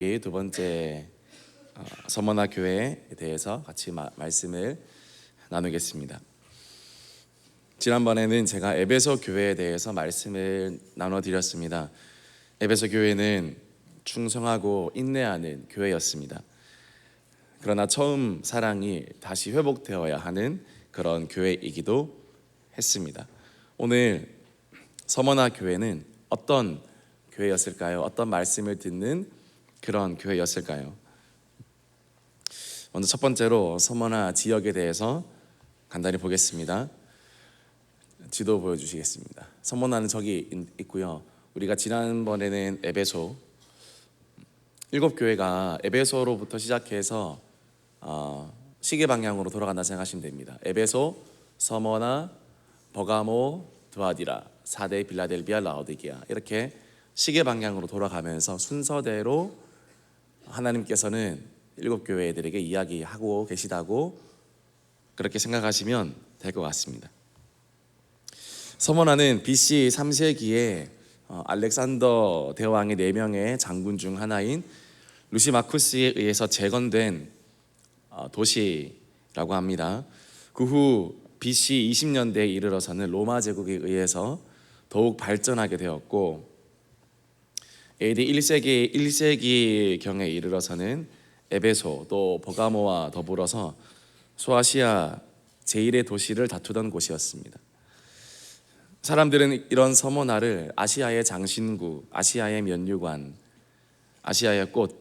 두 번째 서머나 교회에 대해서 같이 말씀을 나누겠습니다. 지난번에는 제가 에베소 교회에 대해서 말씀을 나눠드렸습니다. 에베소 교회는 충성하고 인내하는 교회였습니다. 그러나 처음 사랑이 다시 회복되어야 하는 그런 교회이기도 했습니다. 오늘 서머나 교회는 어떤 교회였을까요? 어떤 말씀을 듣는 그런 교회였을까요? 먼저 첫 번째로 서머나 지역에 대해서 간단히 보겠습니다. 지도 보여주시겠습니다. 서머나는 저기 있고요. 우리가 지난번에는 에베소 7교회가 에베소로부터 시작해서 시계 방향으로 돌아간다 생각하시면 됩니다. 에베소, 서머나, 버가모, 드아디라, 사데, 빌라델비아, 라오디게아 이렇게 시계 방향으로 돌아가면서 순서대로 하나님께서는 7교회들에게 이야기하고 계시다고 그렇게 생각하시면 될 것 같습니다. 서머나는 BC 3세기에 알렉산더 대왕의 4명의 장군 중 하나인 루시마쿠스에 의해서 재건된 도시라고 합니다. 그 후 BC 20년대에 이르러서는 로마 제국에 의해서 더욱 발전하게 되었고 AD 1세기경에 이르러서는 에베소 또 버가모와 더불어서 소아시아 제1의 도시를 다투던 곳이었습니다. 사람들은 이런 서머나를 아시아의 장신구, 아시아의 면류관, 아시아의 꽃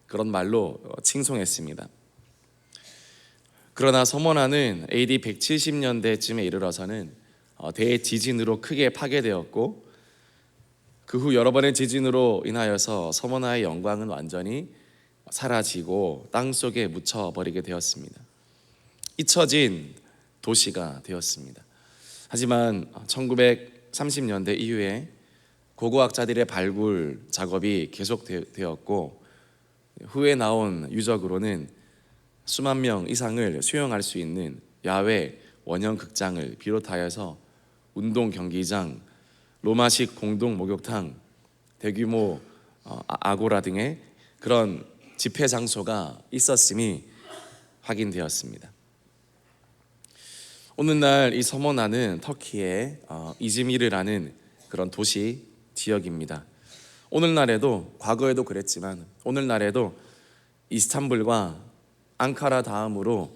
그런 말로 칭송했습니다. 그러나 서머나는 AD 170년대쯤에 이르러서는 대지진으로 크게 파괴되었고 그 후 여러 번의 지진으로 인하여서 서머나의 영광은 완전히 사라지고 땅속에 묻혀버리게 되었습니다. 잊혀진 도시가 되었습니다. 하지만 1930년대 이후에 고고학자들의 발굴 작업이 계속되었고 후에 나온 유적으로는 수만 명 이상을 수용할 수 있는 야외 원형 극장을 비롯하여서 운동 경기장, 로마식 공동 목욕탕, 대규모 아고라 등의 그런 집회 장소가 있었음이 확인되었습니다. 오늘날 이 서머나는 터키의 이즈미르라는 그런 도시 지역입니다. 오늘날에도 과거에도 그랬지만 오늘날에도 이스탄불과 앙카라 다음으로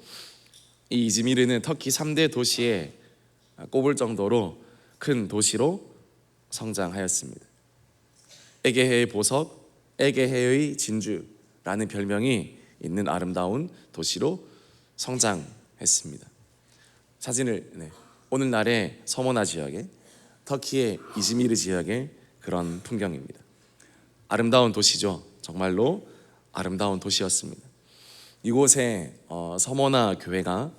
이 이즈미르는 터키 3대 도시에 꼽을 정도로 큰 도시로 성장하였습니다. 에게해의 보석, 에게해의 진주라는 별명이 있는 아름다운 도시로 성장했습니다. 사진을 오늘날의 서머나 지역의 터키의 이즈미르 지역의 그런 풍경입니다. 아름다운 도시죠. 정말로 아름다운 도시였습니다. 이곳에 서머나 교회가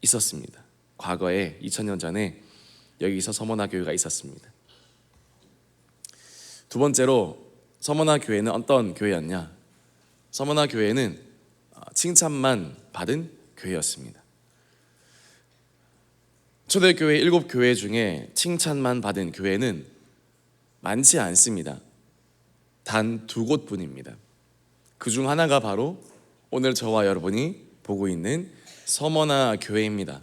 있었습니다. 과거에 2000년 전에 여기서 서머나 교회가 있었습니다. 두 번째로 서머나 교회는 어떤 교회였냐? 서머나 교회는 칭찬만 받은 교회였습니다. 초대교회 7교회 중에 칭찬만 받은 교회는 많지 않습니다. 단 2곳뿐입니다. 그 중 하나가 바로 오늘 저와 여러분이 보고 있는 서머나 교회입니다.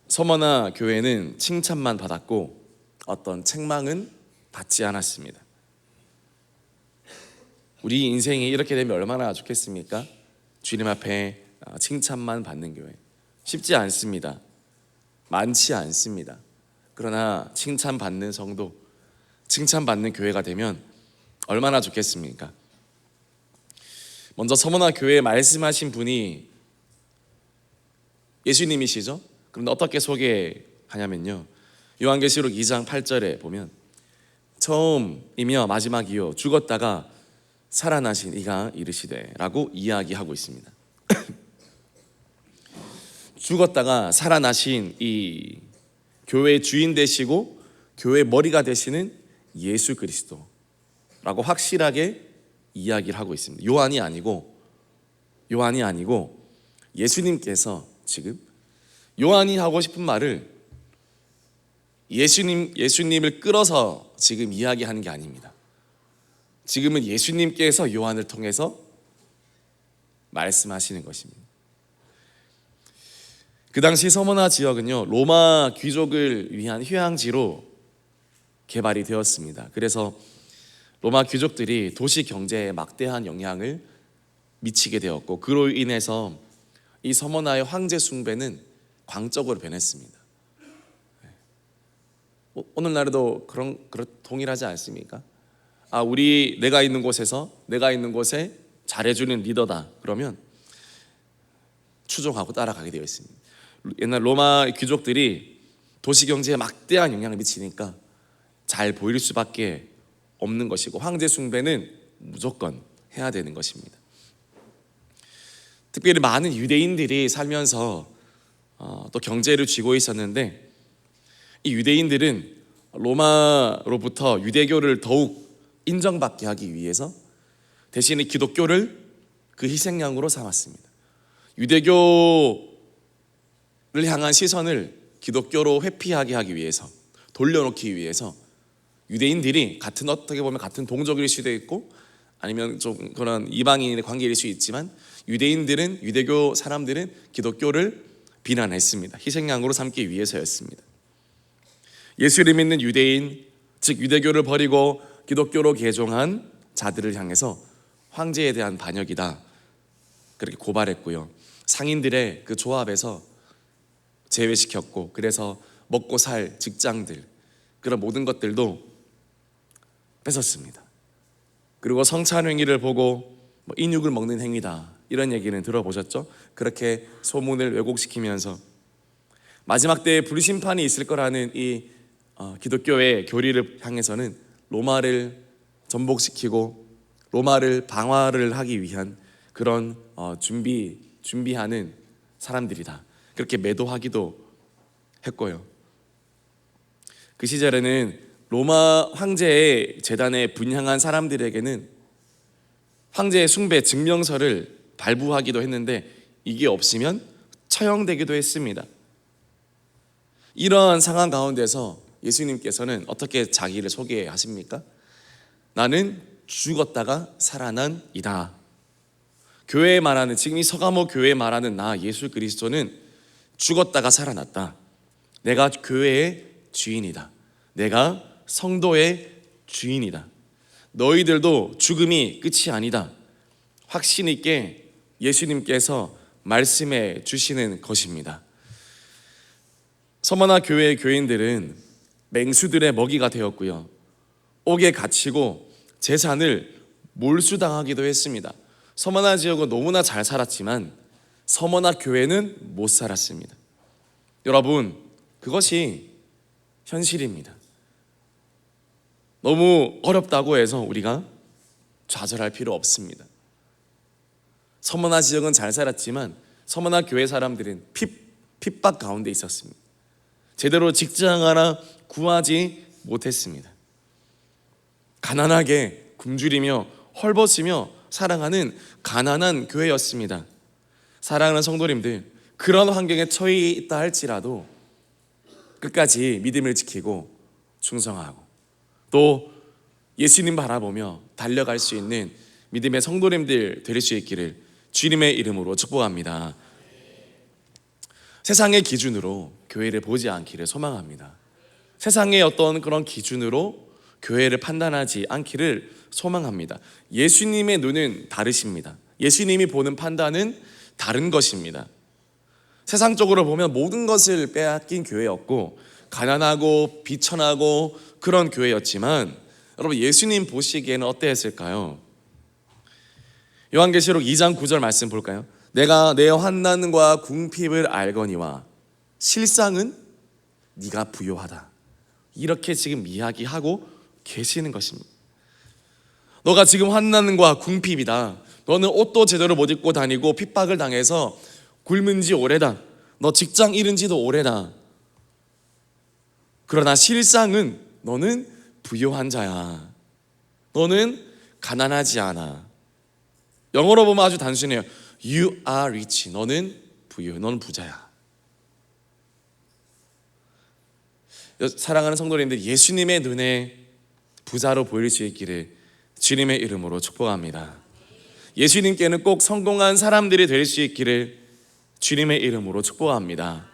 서머나 교회는 칭찬만 받았고 어떤 책망은 받지 않았습니다. 우리 인생이 이렇게 되면 얼마나 좋겠습니까? 주님 앞에 칭찬만 받는 교회 쉽지 않습니다. 많지 않습니다. 그러나 칭찬받는 성도, 칭찬받는 교회가 되면 얼마나 좋겠습니까? 먼저 서머나 교회에 말씀하신 분이 예수님이시죠? 그런데 어떻게 소개하냐면요, 요한계시록 2장 8절에 보면 처음이며 마지막이요 죽었다가 살아나신 이가 이르시되 라고 이야기하고 있습니다. 죽었다가 살아나신 이 교회의 주인 되시고 교회의 머리가 되시는 예수 그리스도라고 확실하게 이야기를 하고 있습니다. 요한이 아니고 예수님께서 지금 요한이 하고 싶은 말을 예수님을 끌어서 지금 이야기하는 게 아닙니다. 지금은 예수님께서 요한을 통해서 말씀하시는 것입니다. 그 당시 서머나 지역은요, 로마 귀족을 위한 휴양지로 개발이 되었습니다. 그래서 로마 귀족들이 도시 경제에 막대한 영향을 미치게 되었고, 그로 인해서 이 서머나의 황제 숭배는 광적으로 변했습니다. 오늘날에도 그런 동일하지 않습니까? 내가 있는 곳에 잘해주는 리더다 그러면 추종하고 따라가게 되어 있습니다. 옛날 로마 귀족들이 도시 경제에 막대한 영향을 미치니까 잘 보일 수밖에 없는 것이고, 황제 숭배는 무조건 해야 되는 것입니다. 특별히 많은 유대인들이 살면서 또 경제를 쥐고 있었는데, 이 유대인들은 로마로부터 유대교를 더욱 인정받게 하기 위해서 대신에 기독교를 그 희생양으로 삼았습니다. 유대교를 향한 시선을 기독교로 회피하게 하기 위해서, 돌려놓기 위해서 유대인들이 어떻게 보면 같은 동족일 수도 있고 아니면 좀 그런 이방인의 관계일 수 있지만, 유대교 사람들은 기독교를 비난했습니다. 희생양으로 삼기 위해서였습니다. 예수를 믿는 유대인, 즉 유대교를 버리고 기독교로 개종한 자들을 향해서 황제에 대한 반역이다 그렇게 고발했고요. 상인들의 그 조합에서 제외시켰고, 그래서 먹고 살 직장들, 그런 모든 것들도 뺏었습니다. 그리고 성찬 행위를 보고 인육을 먹는 행위다 이런 얘기는 들어보셨죠? 그렇게 소문을 왜곡시키면서 마지막 때에 불심판이 있을 거라는 이 기독교의 교리를 향해서는 로마를 전복시키고 로마를 방어를 하기 위한 그런 준비하는 사람들이다 그렇게 매도하기도 했고요. 그 시절에는 로마 황제의 재단에 분향한 사람들에게는 황제의 숭배 증명서를 발부하기도 했는데, 이게 없으면 처형되기도 했습니다. 이러한 상황 가운데서 예수님께서는 어떻게 자기를 소개하십니까? 나는 죽었다가 살아난 이다. 교회에 말하는, 지금 이 서가모 교회에 말하는 나 예수 그리스도는 죽었다가 살아났다. 내가 교회의 주인이다. 내가 성도의 주인이다. 너희들도 죽음이 끝이 아니다. 확신 있게 예수님께서 말씀해 주시는 것입니다. 서머나 교회의 교인들은 맹수들의 먹이가 되었고요, 옥에 갇히고 재산을 몰수당하기도 했습니다. 서머나 지역은 너무나 잘 살았지만 서머나 교회는 못 살았습니다. 여러분, 그것이 현실입니다. 너무 어렵다고 해서 우리가 좌절할 필요 없습니다. 서머나 지역은 잘 살았지만 서머나 교회 사람들은 핍박 가운데 있었습니다. 제대로 직장 하나 구하지 못했습니다. 가난하게 굶주리며 헐벗으며 살아가는 가난한 교회였습니다. 사랑하는 성도님들, 그런 환경에 처해 있다 할지라도 끝까지 믿음을 지키고 충성하고 또 예수님 바라보며 달려갈 수 있는 믿음의 성도님들 될 수 있기를 주님의 이름으로 축복합니다. 세상의 기준으로 교회를 보지 않기를 소망합니다. 세상의 어떤 그런 기준으로 교회를 판단하지 않기를 소망합니다. 예수님의 눈은 다르십니다. 예수님이 보는 판단은 다른 것입니다. 세상적으로 보면 모든 것을 빼앗긴 교회였고 가난하고 비천하고 그런 교회였지만, 여러분 예수님 보시기에는 어땠을까요? 요한계시록 2장 9절 말씀 볼까요? 내가 내 환난과 궁핍을 알거니와 실상은 네가 부요하다. 이렇게 지금 이야기하고 계시는 것입니다. 너가 지금 환난과 궁핍이다. 너는 옷도 제대로 못 입고 다니고 핍박을 당해서 굶은 지 오래다. 너 직장 잃은 지도 오래다. 그러나 실상은 너는 부요한 자야. 너는 가난하지 않아. 영어로 보면 아주 단순해요. You are rich. 너는 부유해. 너는 부자야. 사랑하는 성도님들, 예수님의 눈에 부자로 보일 수 있기를 주님의 이름으로 축복합니다. 예수님께는 꼭 성공한 사람들이 될 수 있기를 주님의 이름으로 축복합니다.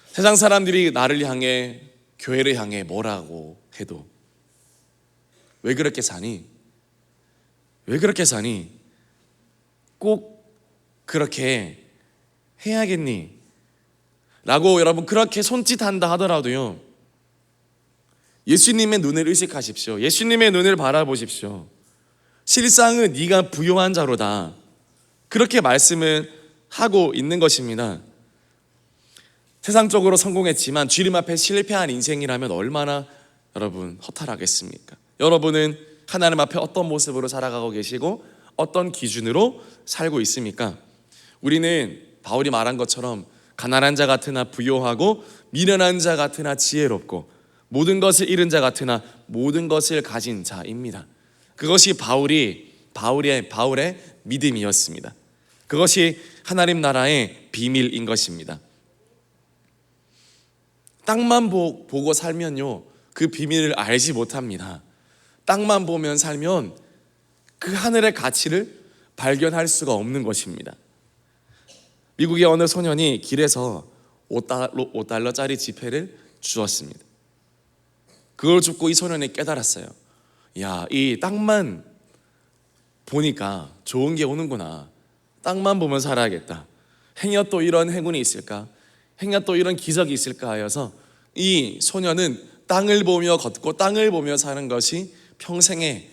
세상 사람들이 나를 향해, 교회를 향해 뭐라고 해도 왜 그렇게 사니? 왜 그렇게 사니? 꼭 그렇게 해야겠니? 라고 여러분 그렇게 손짓한다 하더라도요, 예수님의 눈을 의식하십시오. 예수님의 눈을 바라보십시오. 실상은 네가 부요한 자로다, 그렇게 말씀을 하고 있는 것입니다. 세상적으로 성공했지만 주님 앞에 실패한 인생이라면 얼마나 여러분 허탈하겠습니까? 여러분은 하나님 앞에 어떤 모습으로 살아가고 계시고 어떤 기준으로 살고 있습니까? 우리는 바울이 말한 것처럼 가난한 자 같으나 부요하고 미련한 자 같으나 지혜롭고 모든 것을 잃은 자 같으나 모든 것을 가진 자입니다. 그것이 바울의 믿음이었습니다. 그것이 하나님 나라의 비밀인 것입니다. 땅만 보고 살면요, 그 비밀을 알지 못합니다. 땅만 보면 살면 그 하늘의 가치를 발견할 수가 없는 것입니다. 미국의 어느 소년이 길에서 $5짜리 지폐를 주었습니다. 그걸 줍고 이 소년이 깨달았어요. 야, 이 땅만 보니까 좋은 게 오는구나. 땅만 보면 살아야겠다. 행여 또 이런 행운이 있을까? 행여 또 이런 기적이 있을까 하여서 이 소년은 땅을 보며 걷고 땅을 보며 사는 것이 평생의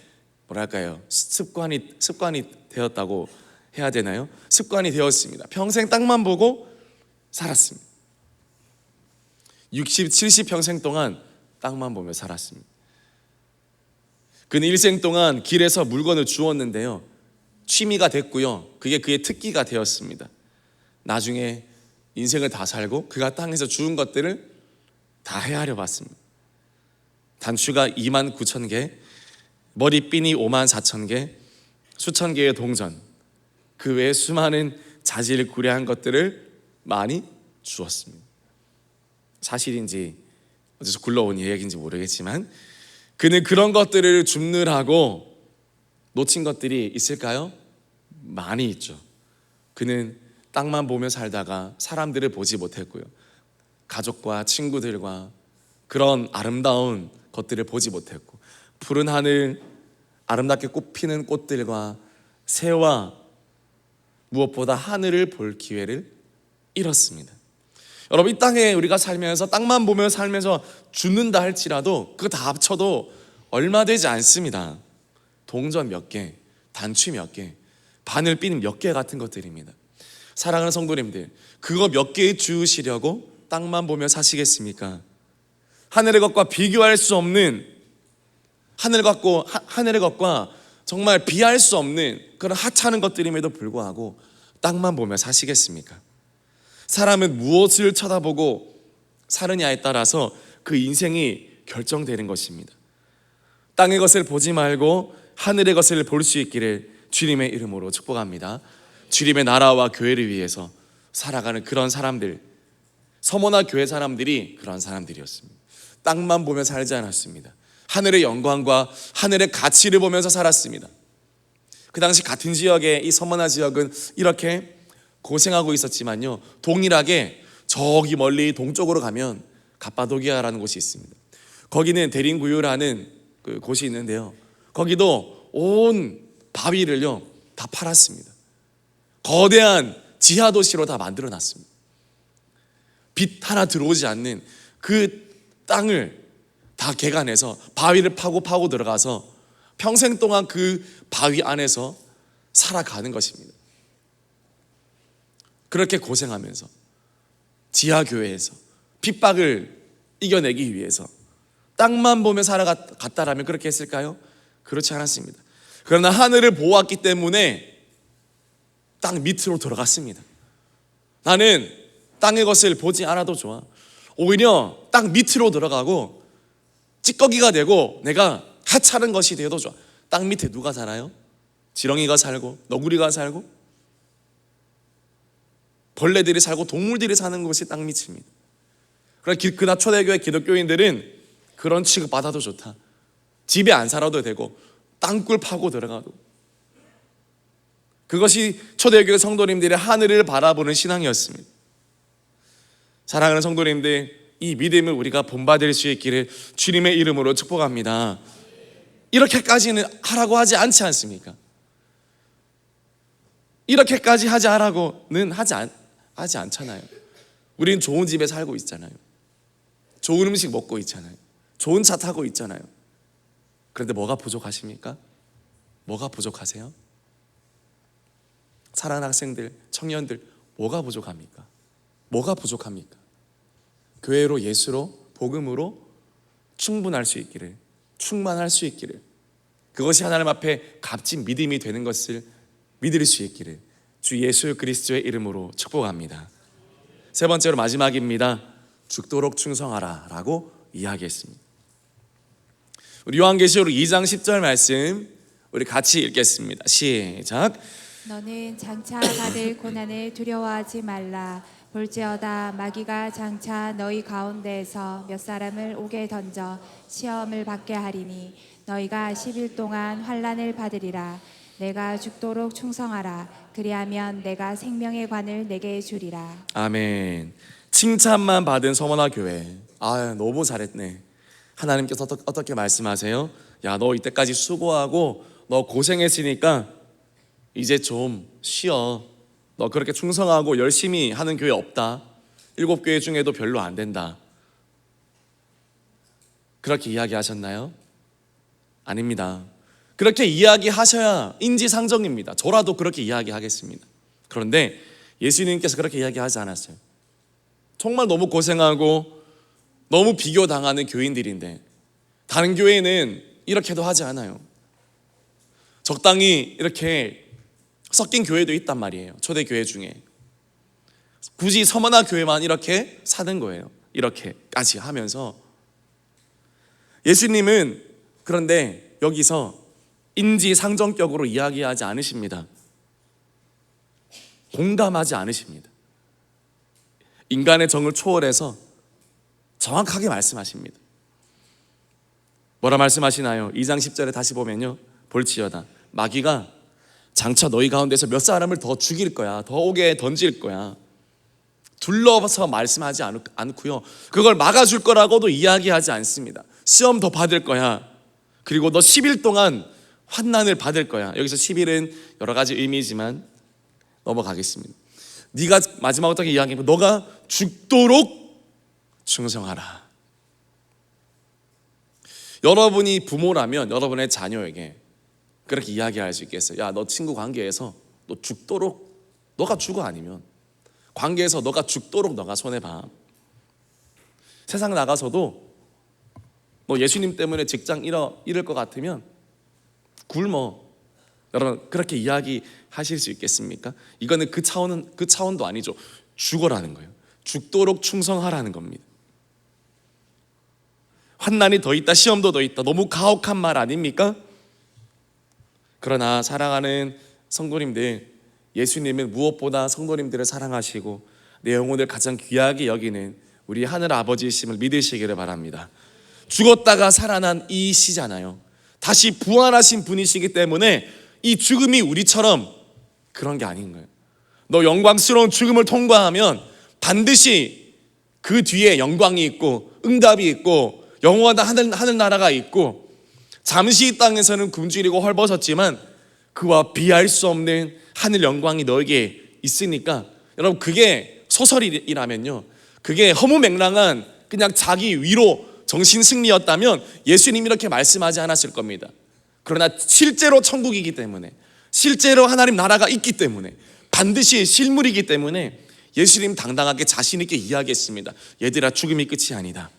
습관이 되었다고 해야 되나요? 습관이 되었습니다. 평생 땅만 보고 살았습니다. 60, 70평생 동안 땅만 보며 살았습니다. 그는 일생 동안 길에서 물건을 주웠는데요, 취미가 됐고요, 그게 그의 특기가 되었습니다. 나중에 인생을 다 살고 그가 땅에서 주운 것들을 다 헤아려 봤습니다. 단추가 29,000개, 머리핀이 54,000개, 수천 개의 동전, 그 외에 수많은 자질구레한 것들을 많이 주었습니다. 사실인지 어디서 굴러온 이야기인지 모르겠지만 그는 그런 것들을 줍느라고 놓친 것들이 있을까요? 많이 있죠. 그는 땅만 보며 살다가 사람들을 보지 못했고요, 가족과 친구들과 그런 아름다운 것들을 보지 못했고, 푸른 하늘, 아름답게 꽃피는 꽃들과 새와 무엇보다 하늘을 볼 기회를 잃었습니다. 여러분, 이 땅에 우리가 살면서 땅만 보며 살면서 죽는다 할지라도 그거 다 합쳐도 얼마 되지 않습니다. 동전 몇 개, 단추 몇 개, 바늘핀 몇 개 같은 것들입니다. 사랑하는 성도님들, 그거 몇 개 주우시려고 땅만 보며 사시겠습니까? 하늘의 것과 비교할 수 없는, 하늘의 것과 정말 비할 수 없는 그런 하찮은 것들임에도 불구하고 땅만 보며 사시겠습니까? 사람은 무엇을 쳐다보고 사느냐에 따라서 그 인생이 결정되는 것입니다. 땅의 것을 보지 말고 하늘의 것을 볼 수 있기를 주님의 이름으로 축복합니다. 주님의 나라와 교회를 위해서 살아가는 그런 사람들, 서머나 교회 사람들이 그런 사람들이었습니다. 땅만 보며 살지 않았습니다. 하늘의 영광과 하늘의 가치를 보면서 살았습니다. 그 당시 같은 지역의 이 서머나 지역은 이렇게 고생하고 있었지만요, 동일하게 저기 멀리 동쪽으로 가면 갑바도기아라는 곳이 있습니다. 거기는 데린구유라는 그 곳이 있는데요, 거기도 온 바위를요 다 팔았습니다. 거대한 지하도시로 다 만들어놨습니다. 빛 하나 들어오지 않는 그 땅을 다 개간해서 바위를 파고 들어가서 평생 동안 그 바위 안에서 살아가는 것입니다. 그렇게 고생하면서 지하교회에서 핍박을 이겨내기 위해서 땅만 보며 살아갔다라면 그렇게 했을까요? 그렇지 않았습니다. 그러나 하늘을 보았기 때문에 땅 밑으로 들어갔습니다. 나는 땅의 것을 보지 않아도 좋아. 오히려 땅 밑으로 들어가고 찌꺼기가 되고 내가 하찮은 것이 되어도 좋아. 땅 밑에 누가 살아요? 지렁이가 살고 너구리가 살고 벌레들이 살고 동물들이 사는 곳이 땅 밑입니다. 그러나 초대교회 기독교인들은 그런 취급받아도 좋다. 집에 안 살아도 되고 땅굴 파고 들어가도. 그것이 초대교회 성도님들의 하늘을 바라보는 신앙이었습니다. 사랑하는 성도님들, 이 믿음을 우리가 본받을 수 있기를 주님의 이름으로 축복합니다. 이렇게까지는 하라고 하지 않지 않습니까? 이렇게까지 하지 않으라고는 하지 않잖아요. 우린 좋은 집에 살고 있잖아요. 좋은 음식 먹고 있잖아요. 좋은 차 타고 있잖아요. 그런데 뭐가 부족하십니까? 뭐가 부족하세요? 사랑하는 학생들, 청년들, 뭐가 부족합니까? 뭐가 부족합니까? 교회로, 예수로, 복음으로 충분할 수 있기를, 충만할 수 있기를, 그것이 하나님 앞에 값진 믿음이 되는 것을 믿을 수 있기를 주 예수 그리스도의 이름으로 축복합니다. 세 번째로 마지막입니다. 죽도록 충성하라 라고 이야기했습니다. 우리 요한계시록 2장 10절 말씀 우리 같이 읽겠습니다. 시작. 너는 장차 받을 고난을 두려워하지 말라. 볼지어다 마귀가 장차 너희 가운데에서 몇 사람을 옥에 던져 시험을 받게 하리니 너희가 10일 동안 환난을 받으리라. 내가 죽도록 충성하라. 그리하면 내가 생명의 관을 내게 주리라. 아멘. 칭찬만 받은 서머나 교회. 너무 잘했네. 하나님께서 어떻게 말씀하세요? 야, 너 이때까지 수고하고 너 고생했으니까 이제 좀 쉬어. 너 그렇게 충성하고 열심히 하는 교회 없다. 7교회 중에도 별로 안 된다. 그렇게 이야기하셨나요? 아닙니다. 그렇게 이야기하셔야 인지상정입니다. 저라도 그렇게 이야기하겠습니다. 그런데 예수님께서 그렇게 이야기하지 않았어요. 정말 너무 고생하고 너무 비교당하는 교인들인데 다른 교회는 이렇게도 하지 않아요. 적당히 이렇게 섞인 교회도 있단 말이에요. 초대교회 중에 굳이 서머나 교회만 이렇게 사는 거예요. 이렇게까지 하면서 예수님은 그런데 여기서 인지상정격으로 이야기하지 않으십니다. 공감하지 않으십니다. 인간의 정을 초월해서 정확하게 말씀하십니다. 뭐라 말씀하시나요? 2장 10절에 다시 보면요, 볼지어다 마귀가 장차 너희 가운데서 몇 사람을 더 죽일 거야, 더 옥에 던질 거야. 둘러서 말씀하지 않고요, 그걸 막아줄 거라고도 이야기하지 않습니다. 시험 더 받을 거야. 그리고 너 10일 동안 환난을 받을 거야. 여기서 10일은 여러 가지 의미지만 넘어가겠습니다. 네가 마지막으로 어떻게 이야기하면 너가 죽도록 충성하라. 여러분이 부모라면 여러분의 자녀에게 그렇게 이야기할 수 있겠어요. 야, 너 친구 관계에서 너 죽도록, 너가 죽어 아니면 관계에서 너가 죽도록 너가 손해봐. 세상 나가서도 너 예수님 때문에 직장 잃을 것 같으면 굶어. 여러분 그렇게 이야기하실 수 있겠습니까? 이거는 그 차원도 아니죠. 죽어라는 거예요. 죽도록 충성하라는 겁니다. 환난이 더 있다, 시험도 더 있다. 너무 가혹한 말 아닙니까? 그러나 사랑하는 성도님들, 예수님은 무엇보다 성도님들을 사랑하시고 내 영혼을 가장 귀하게 여기는 우리 하늘 아버지이심을 믿으시기를 바랍니다. 죽었다가 살아난 이 시잖아요. 다시 부활하신 분이시기 때문에 이 죽음이 우리처럼 그런 게 아닌 거예요. 너 영광스러운 죽음을 통과하면 반드시 그 뒤에 영광이 있고 응답이 있고 영원한 하늘나라가 있고, 잠시 이 땅에서는 굶주리고 헐벗었지만 그와 비할 수 없는 하늘 영광이 너에게 있으니까, 여러분 그게 소설이라면요, 그게 허무맹랑한 그냥 자기 위로 정신 승리였다면 예수님이 이렇게 말씀하지 않았을 겁니다. 그러나 실제로 천국이기 때문에, 실제로 하나님 나라가 있기 때문에, 반드시 실물이기 때문에 예수님 당당하게 자신 있게 이야기했습니다. 얘들아, 죽음이 끝이 아니다.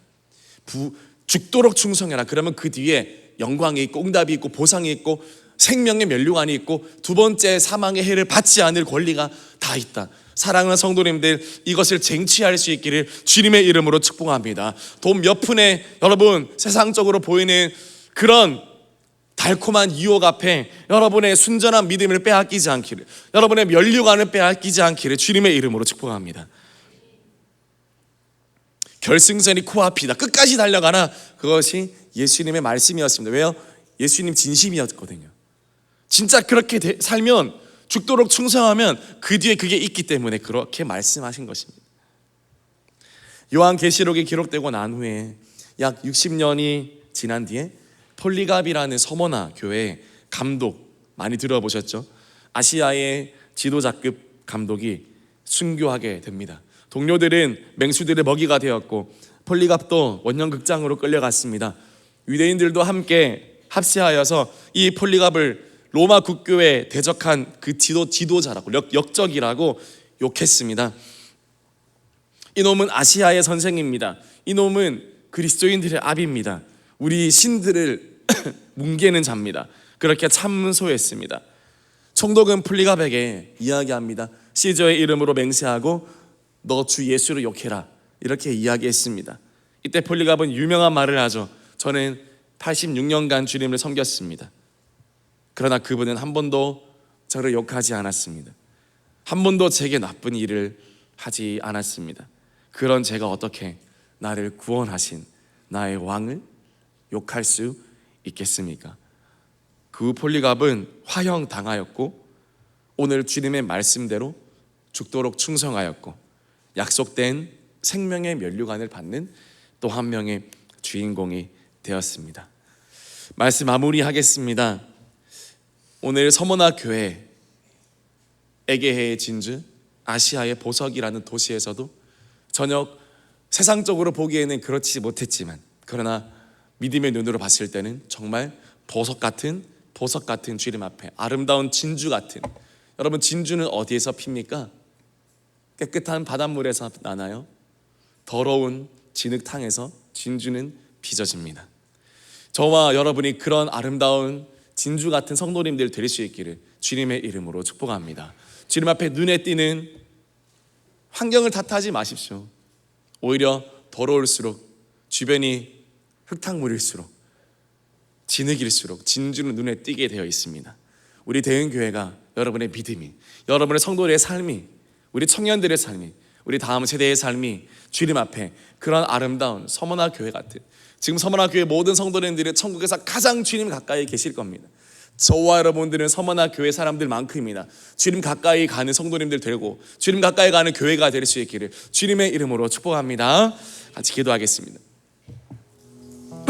죽도록 충성해라. 그러면 그 뒤에 영광이 있고 응답이 있고 보상이 있고 생명의 면류관이 있고 두 번째 사망의 해를 받지 않을 권리가 다 있다. 사랑하는 성도님들, 이것을 쟁취할 수 있기를 주님의 이름으로 축복합니다. 돈 몇 푼에 여러분 세상적으로 보이는 그런 달콤한 유혹 앞에 여러분의 순전한 믿음을 빼앗기지 않기를, 여러분의 면류관을 빼앗기지 않기를 주님의 이름으로 축복합니다. 결승선이 코앞이다. 끝까지 달려가라. 그것이 예수님의 말씀이었습니다. 왜요? 예수님 진심이었거든요. 진짜 그렇게 살면, 죽도록 충성하면 그 뒤에 그게 있기 때문에 그렇게 말씀하신 것입니다. 요한계시록이 기록되고 난 후에 약 60년이 지난 뒤에 폴리갑이라는 서머나 교회 감독, 많이 들어보셨죠? 아시아의 지도자급 감독이 순교하게 됩니다. 동료들은 맹수들의 먹이가 되었고 폴리갑도 원형극장으로 끌려갔습니다. 유대인들도 함께 합세하여서 이 폴리갑을 로마 국교에 대적한 그 지도자라고, 역적이라고 욕했습니다. 이놈은 아시아의 선생입니다. 이놈은 그리스도인들의 압입니다. 우리 신들을 뭉개는 자입니다. 그렇게 참소했습니다. 총독은 폴리갑에게 이야기합니다. 시저의 이름으로 맹세하고 너 주 예수를 욕해라, 이렇게 이야기했습니다. 이때 폴리갑은 유명한 말을 하죠. 저는 86년간 주님을 섬겼습니다. 그러나 그분은 한 번도 저를 욕하지 않았습니다. 한 번도 제게 나쁜 일을 하지 않았습니다. 그런 제가 어떻게 나를 구원하신 나의 왕을 욕할 수 있겠습니까? 그 폴리갑은 화형당하였고 오늘 주님의 말씀대로 죽도록 충성하였고 약속된 생명의 면류관을 받는 또 한 명의 주인공이 되었습니다. 말씀 마무리하겠습니다. 오늘 서머나 교회, 에게해의 진주, 아시아의 보석이라는 도시에서도 저녁 세상적으로 보기에는 그렇지 못했지만, 그러나 믿음의 눈으로 봤을 때는 정말 보석 같은 주님 앞에 아름다운 진주 같은, 여러분 진주는 어디에서 핍니까? 깨끗한 바닷물에서 나나요? 더러운 진흙탕에서 진주는 빚어집니다. 저와 여러분이 그런 아름다운 진주 같은 성도님들 될 수 있기를 주님의 이름으로 축복합니다. 주님 앞에 눈에 띄는 환경을 탓하지 마십시오. 오히려 더러울수록, 주변이 흙탕물일수록, 진흙일수록 진주는 눈에 띄게 되어 있습니다. 우리 대은교회가 여러분의 믿음이, 여러분의 성도들의 삶이, 우리 청년들의 삶이, 우리 다음 세대의 삶이 주님 앞에 그런 아름다운 서머나 교회 같은, 지금 서머나 교회 모든 성도님들이 천국에서 가장 주님 가까이 계실 겁니다. 저와 여러분들은 서머나 교회 사람들만큼이나 주님 가까이 가는 성도님들 되고 주님 가까이 가는 교회가 될 수 있기를 주님의 이름으로 축복합니다. 같이 기도하겠습니다.